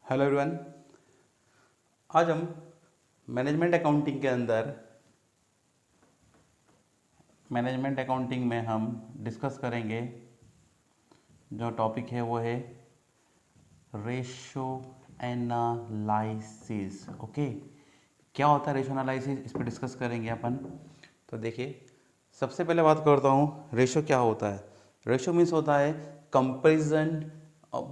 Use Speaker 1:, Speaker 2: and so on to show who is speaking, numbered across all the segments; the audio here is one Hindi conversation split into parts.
Speaker 1: Hello everyone. आज हम मैनेजमेंट अकाउंटिंग के अंदर मैनेजमेंट अकाउंटिंग में हम डिस्कस करेंगे। जो टॉपिक है वो है रेशो एनालिसिस। ओके, क्या होता है रेशो एनालिसिस, इस पर डिस्कस करेंगे अपन। तो देखिए, सबसे पहले बात करता हूँ रेशो क्या होता है। रेशो मीन्स होता है comparison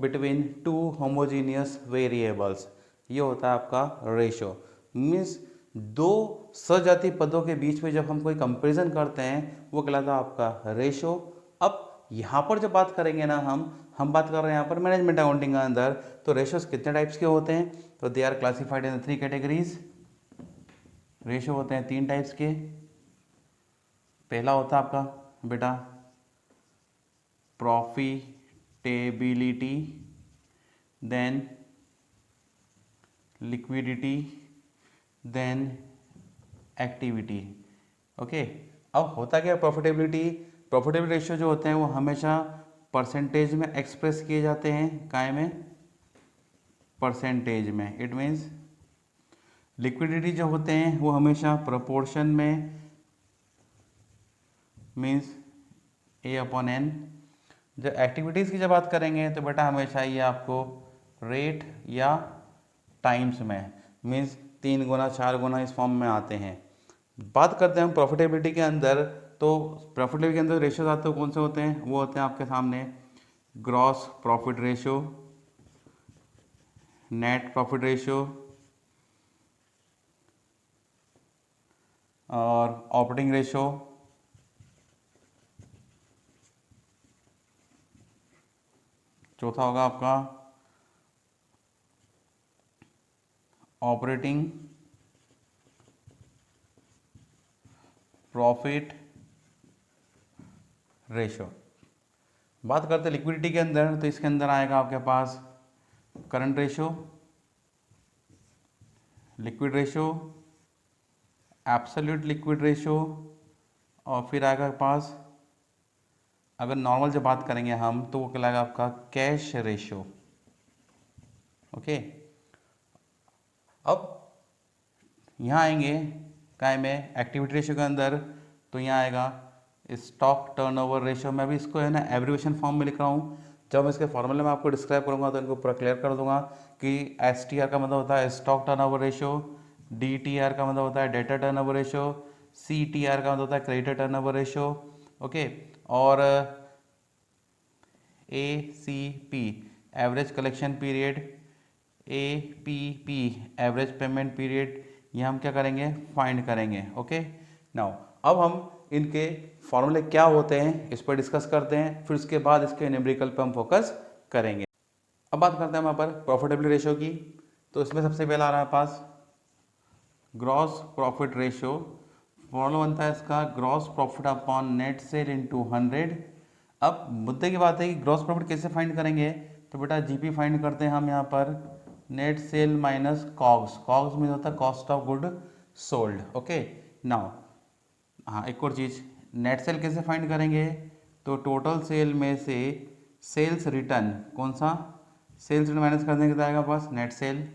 Speaker 1: between two homogeneous variables. ये होता है आपका रेशो। मीन्स दो सजातीय पदों के बीच में जब हम कोई कंपैरिजन करते हैं वो कहलाता है आपका रेशो। अब यहाँ पर जब बात करेंगे ना, हम बात कर रहे हैं यहाँ पर मैनेजमेंट अकाउंटिंग के अंदर। तो रेशोज कितने टाइप्स के होते हैं? तो they are classified in 3 categories. Ratio होते हैं 3 टाइप्स के। पहला होता है आपका बेटा profitability, then liquidity, then activity. Okay, अब होता क्या प्रॉफिटेबिलिटी रेशियो जो होते हैं वो हमेशा परसेंटेज में एक्सप्रेस किए जाते हैं। काय में? परसेंटेज में। इट मीन्स लिक्विडिटी जो होते हैं वो हमेशा प्रोपोर्शन में, मीन्स A/N। जब एक्टिविटीज़ की जब बात करेंगे तो बेटा हमेशा ये आपको रेट या टाइम्स में, मीन्स 3 गुना 4 गुना इस फॉर्म में आते हैं। बात करते हैं हम प्रॉफिटेबिलिटी के अंदर। तो प्रॉफिटेबिलिटी के अंदर रेशियोज आते हैं, कौन से होते हैं? वो होते हैं आपके सामने gross profit ratio, net profit ratio और ऑपरेटिंग रेशियो। चौथा होगा आपका ऑपरेटिंग प्रॉफिट रेशियो। बात करते हैं लिक्विडिटी के अंदर, तो इसके अंदर आएगा आपके पास current ratio, liquid ratio, absolute liquid ratio, और फिर आएगा पास, अगर नॉर्मल जब बात करेंगे हम तो वो कहलाएगा आपका कैश रेशियो। ओके, अब यहाँ आएंगे काय में एक्टिविटी रेशियो के अंदर। तो यहाँ आएगा स्टॉक टर्नओवर रेशियो। मैं भी इसको है ना एब्रीविएशन फॉर्म में लिख रहा हूँ। जब मैं इसके फॉर्मूले में आपको डिस्क्राइब करूँगा तो इनको पूरा क्लियर कर दूंगा कि STR का मतलब होता है स्टॉक टर्नओवर रेशियो, DTR का मतलब होता है डेटा टर्नओवर रेशियो, CTR का मतलब होता है क्रेडिटर टर्नओवर रेशियो। ओके, और ACP average collection period, APP average payment period, ये हम क्या करेंगे? फाइंड करेंगे। ओके, नाउ अब हम इनके फॉर्मूले क्या होते हैं इस पर डिस्कस करते हैं, फिर उसके बाद इसके न्यूमेरिकल पे हम फोकस करेंगे। अब बात करते हैं वहाँ पर प्रॉफिटेबिलिटी रेशियो की। तो इसमें सबसे पहला आ रहा है पास ग्रॉस प्रॉफिट रेशियो। फॉर्मूला बनता है इसका gross profit upon net cell into 100। अब मुद्दे की बात है कि ग्रॉस प्रॉफिट कैसे फाइंड करेंगे? तो बेटा GP फाइंड करते हैं हम यहाँ पर net cell minus COGS. COGS में होता है cost of good sold. Okay, now हाँ, एक और चीज़, नेट सेल कैसे फाइंड करेंगे? तो टोटल सेल में से सेल्स रिटर्न, कौन सा? सेल्स रिटर्न माइनस कर देंगे तो आएगा पास नेट सेल।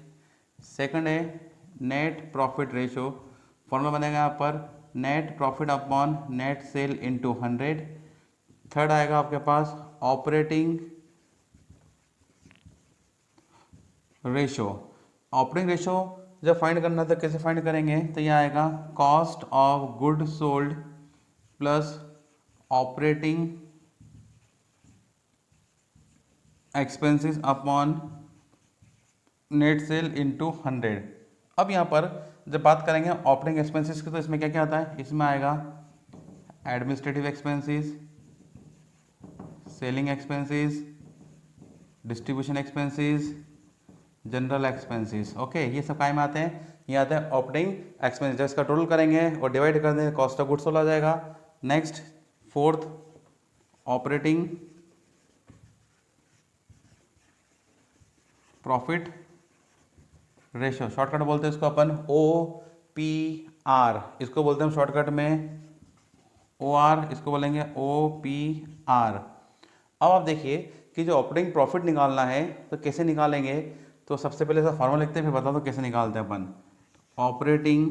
Speaker 1: सेकंड है नेट प्रॉफिट रेशियो। फॉर्मूला बनेगा यहाँ पर net profit upon net cell into 100। Third आएगा आपके पास ऑपरेटिंग रेशियो। ऑपरेटिंग रेशियो जब फाइंड करना तो कैसे फाइंड करेंगे? तो यह आएगा cost of good sold plus operating expenses upon net cell into 100। अब यहाँ पर जब बात करेंगे ऑपरेटिंग एक्सपेंसेस की, तो इसमें क्या क्या आता है? इसमें आएगा administrative expenses, selling expenses, distribution expenses, general expenses. Okay, ये सब काय में आते हैं? ये आते हैं ऑपरेटिंग एक्सपेंसेस। जब इसका टोटल करेंगे और डिवाइड कर देंगे कॉस्ट ऑफ गुड्स सोल्ड आ जाएगा। Next fourth operating profit ratio, shortcut बोलते हैं इसको अपन OPR, इसको बोलते हैं शॉर्टकट में OR, इसको बोलेंगे OPR। अब आप देखिए कि जो ऑपरेटिंग प्रॉफिट निकालना है तो कैसे निकालेंगे? तो सबसे पहले इसका फॉर्मूला लिखते हैं, फिर बता दो कैसे निकालते हैं अपन। ऑपरेटिंग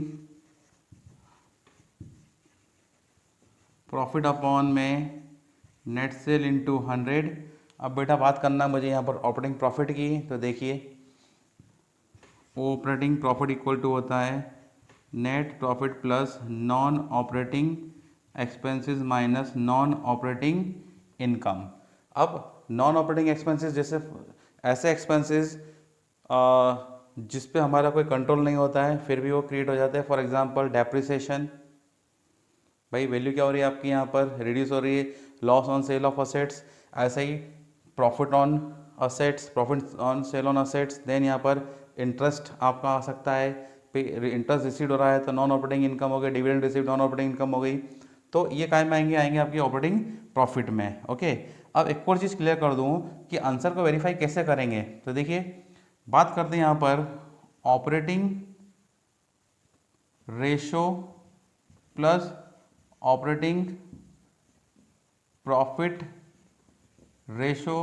Speaker 1: प्रॉफिट अपॉन में नेट सेल इंटू 100। अब बेटा बात करना है मुझे यहाँ पर ऑपरेटिंग प्रॉफिट की, तो देखिए ऑपरेटिंग प्रॉफिट इक्वल टू होता है net profit plus non operating expenses minus non operating income. अब नॉन ऑपरेटिंग एक्सपेंसेस जैसे ऐसे एक्सपेंसेस जिस पे हमारा कोई कंट्रोल नहीं होता है फिर भी वो क्रिएट हो जाते हैं। फॉर एग्जांपल डेप्रिसिएशन, भाई वैल्यू क्या हो रही है आपकी यहाँ पर, रिड्यूस हो रही है, loss on sale of assets. ऐसे ही profit on assets, profit on sale on assets. Then यहाँ पर इंटरेस्ट आपका आ सकता है, इंटरेस्ट रिसीव हो रहा है तो नॉन ऑपरेटिंग इनकम हो गई, dividend receive non operating income हो गई। तो ये काय में आएंगे, आएंगे आपकी ऑपरेटिंग प्रॉफिट में। ओके, अब एक और चीज़ क्लियर कर दूँ कि आंसर को वेरीफाई कैसे करेंगे। तो देखिए बात करते हैं यहाँ पर operating ratio plus operating profit ratio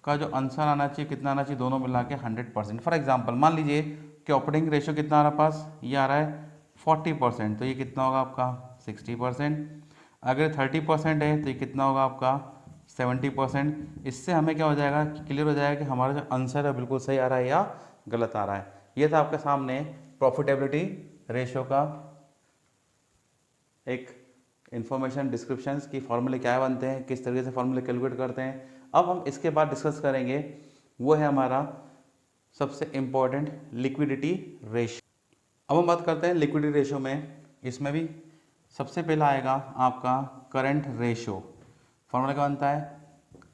Speaker 1: का जो आंसर आना चाहिए कितना आना चाहिए, दोनों मिला के 100%। फॉर एग्जांपल मान लीजिए कि ऑपरेटिंग रेशो कितना आ रहा है पास, ये आ रहा है 40%, तो ये कितना होगा आपका 60%। अगर 30% है तो ये कितना होगा आपका 70%। इससे हमें क्या हो जाएगा, क्लियर हो जाएगा कि हमारा जो आंसर है बिल्कुल सही आ रहा है या गलत आ रहा है। ये था आपके सामने प्रॉफिटेबिलिटी रेशो का एक इंफॉर्मेशन डिस्क्रिप्शंस की फॉर्मूले क्या बनते हैं, किस तरीके से फॉर्मूले कैलकुलेट करते हैं। अब हम इसके बाद डिस्कस करेंगे वो है हमारा सबसे इम्पॉर्टेंट लिक्विडिटी रेशो। अब हम बात करते हैं लिक्विडिटी रेशो में, इसमें भी सबसे पहला आएगा आपका करंट रेशो। फॉर्मूला क्या बनता है,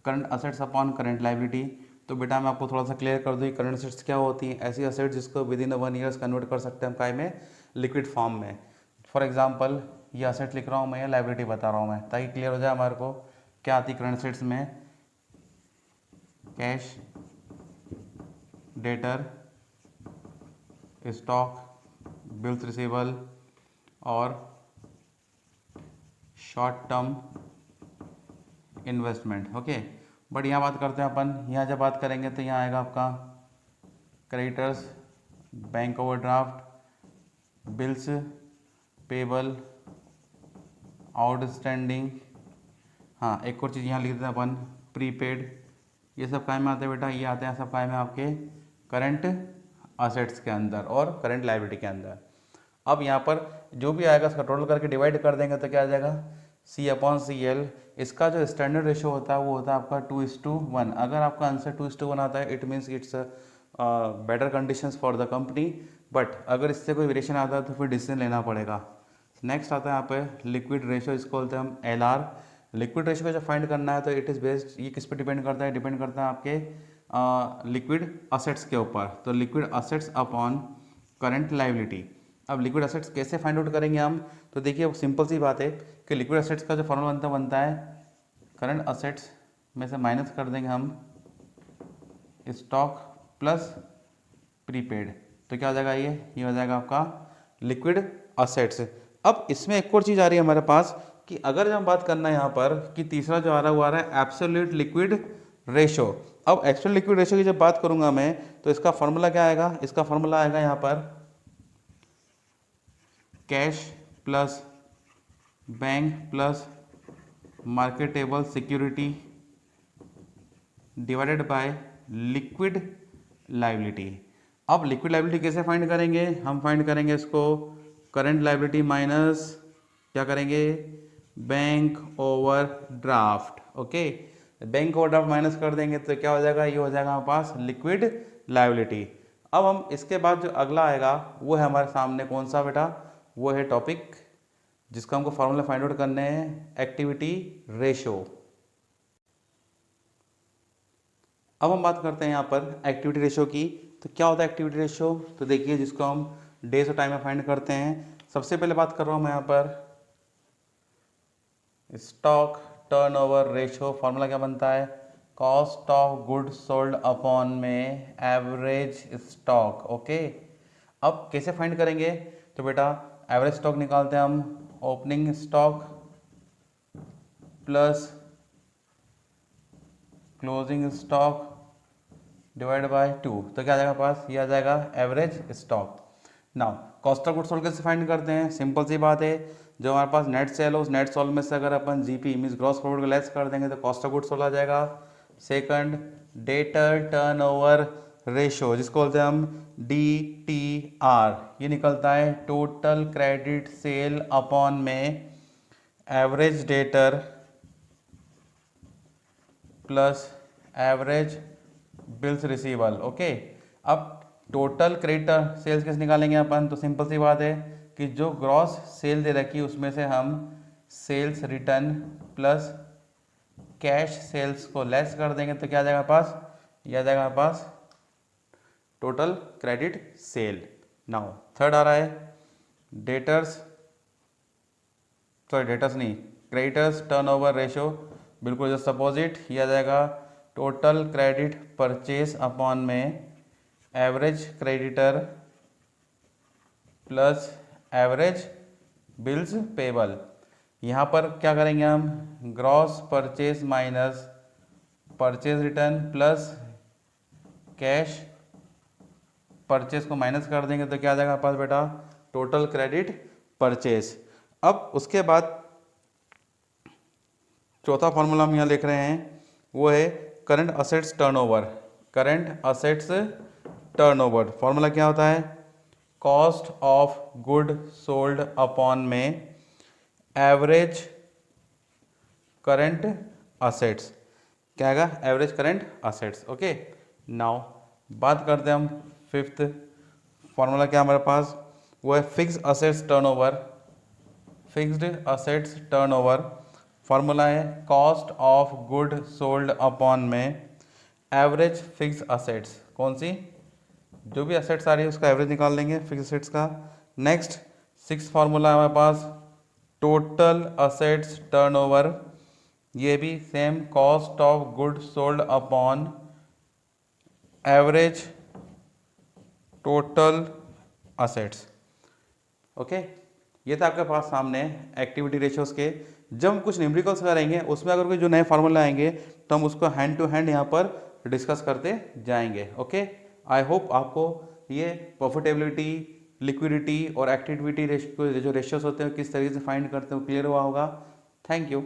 Speaker 1: current assets upon current liability. तो बेटा मैं आपको थोड़ा सा क्लियर कर दूँ करंट असेट्स क्या होती हैं, ऐसी असेट्स जिसको विद इन 1 ईयर्स कन्वर्ट कर सकते हैं हम काय में, लिक्विड फॉर्म में। फॉर एग्जाम्पल ये असेट लिख रहा हूँ मैं या लायबिलिटी बता रहा हूँ मैं, ताकि क्लियर हो जाए हमारे को क्या आती है करंट असेट्स में। Cash, debtor, stock, bills receivable और short term investment. Okay, but यहाँ बात करते हैं अपन, यहाँ जब बात करेंगे तो यहाँ आएगा आपका creditors, bank overdraft, bills payable, outstanding. हाँ एक और चीज़ यहाँ लिख देते हैं अपन प्रीपेड। ये सब काय में आते हैं बेटा, ये आते हैं सब काय में आपके करंट असेट्स के अंदर और करंट लायबिलिटी के अंदर। अब यहाँ पर जो भी आएगा उसका टोटल करके डिवाइड कर देंगे तो क्या आ जाएगा C/CL। इसका जो स्टैंडर्ड रेशो होता है वो होता है आपका 2:1। अगर आपका आंसर 2:1 आता है it means it's better conditions for the company, but अगर इससे कोई वेरिएशन आता है तो फिर डिसीजन लेना पड़ेगा। नेक्स्ट आता है यहाँ पे लिक्विड रेशो, इसको बोलते हैं हम LR। लिक्विड रेशो को जब फाइंड करना है तो इट इज़ बेस्ड, ये किस पे डिपेंड करता है, डिपेंड करता है आपके लिक्विड असेट्स के ऊपर। तो liquid assets upon current liability. अब लिक्विड असेट्स कैसे फाइंड आउट करेंगे हम, तो देखिए सिंपल सी बात है कि लिक्विड असेट्स का जो फॉर्मूला बनता है करंट असेट्स में से माइनस कर देंगे हम स्टॉक प्लस प्रीपेड, तो क्या हो जाएगा, ये हो जाएगा आपका लिक्विड असेट्स। अब इसमें एक और चीज़ आ रही है हमारे पास कि अगर जब हम बात करना है यहाँ पर कि तीसरा जो आ रहा है वो आ रहा है एब्सोल्यूट लिक्विड रेशो। अब एब्सोल्यूट लिक्विड रेशो की जब बात करूंगा मैं तो इसका फॉर्मूला क्या आएगा, इसका फॉर्मूला आएगा यहाँ पर cash plus bank plus marketable security divided by liquid liability. अब लिक्विड लायबिलिटी कैसे फाइंड करेंगे, हम फाइंड करेंगे इसको करंट लायबिलिटी माइनस क्या करेंगे, bank overdraft. Okay, bank overdraft minus कर देंगे तो क्या हो जाएगा, ये हो जाएगा हमारे पास लिक्विड लायबिलिटी। अब हम इसके बाद जो अगला आएगा वो है हमारे सामने कौन सा बेटा, वो है टॉपिक जिसका हमको फॉर्मूला फाइंड आउट करने हैं एक्टिविटी रेशो। अब हम बात करते हैं यहाँ पर एक्टिविटी रेशो की। तो क्या होता है एक्टिविटी रेशो, तो देखिए जिसको हम डेज और टाइम में फाइंड करते हैं। सबसे पहले बात कर रहा हूँ मैं यहाँ पर स्टॉक टर्नओवर रेशो। फॉर्मूला क्या बनता है, cost of goods sold upon में एवरेज स्टॉक। ओके, अब कैसे फाइंड करेंगे, तो बेटा एवरेज स्टॉक निकालते हैं हम, opening stock plus closing stock divide by 2, तो क्या आ जाएगा पास, ये आ जाएगा average stock. Now cost of goods sold कैसे फाइंड करते हैं, सिंपल सी बात है, जो हमारे पास नेट सेल हो उस नेट सेल में से अगर अपन जीपी मींस ग्रॉस प्रॉफिट को लेस कर देंगे तो कॉस्ट ऑफ गुड्स सोल्ड आ जाएगा। सेकंड, डेटर टर्नओवर रेशियो जिसको बोलते हैं हम DTR, ये निकलता है टोटल क्रेडिट सेल अपॉन में average debtor plus average bills रिसीवल। Okay, अब टोटल क्रेडिटर सेल्स कैसे निकालेंगे अपन, तो सिंपल सी बात है कि जो ग्रॉस सेल दे रखी है उसमें से हम sales return plus cash sales को लेस कर देंगे तो क्या आ जाएगा पास, यह आ जाएगा पास total credit sale. Now third आ रहा है डेटर्स नहीं, क्रेडिटर्स टर्नओवर रेशियो, बिल्कुल जस्ट अपोजिट, ये आ जाएगा टोटल क्रेडिट परचेस अपॉन में average creditor plus average bills payable. यहाँ पर क्या करेंगे हम, gross purchase minus purchase return plus cash purchase को माइनस कर देंगे तो क्या आ जाएगा पास बेटा, टोटल क्रेडिट परचेज। अब उसके बाद चौथा फॉर्मूला हम यहाँ लिख रहे हैं वो है current assets turnover. Current assets turnover formula क्या होता है, cost of good sold upon में एवरेज करंट असेट्स, क्या आएगा, average current assets. Okay, now बात करते हैं हम फिफ्थ फॉर्मूला, क्या हमारे पास वो है fixed assets turnover. Fixed assets turnover formula है cost of good sold upon में एवरेज फिक्स असेट्स। कौन सी, जो भी असेट्स आ रही है उसका एवरेज निकाल लेंगे फिक्स असेट्स का। नेक्स्ट सिक्स फार्मूला है हमारे पास टोटल असेट्स टर्नओवर, ये भी same cost of good sold upon average total assets. Okay, ये था आपके पास सामने एक्टिविटी रेशियोज के। जब हम कुछ न्यूमेरिकल्स करेंगे उसमें अगर कोई जो नए फार्मूला आएंगे तो हम उसको हैंड टू हैंड यहाँ पर डिस्कस करते जाएंगे। ओके, आई होप आपको ये प्रॉफिटेबिलिटी, लिक्विडिटी और एक्टिविटी रेशियो जो रेशियोज होते हैं किस तरीके से फाइंड करते हैं क्लियर हुआ होगा। Thank you.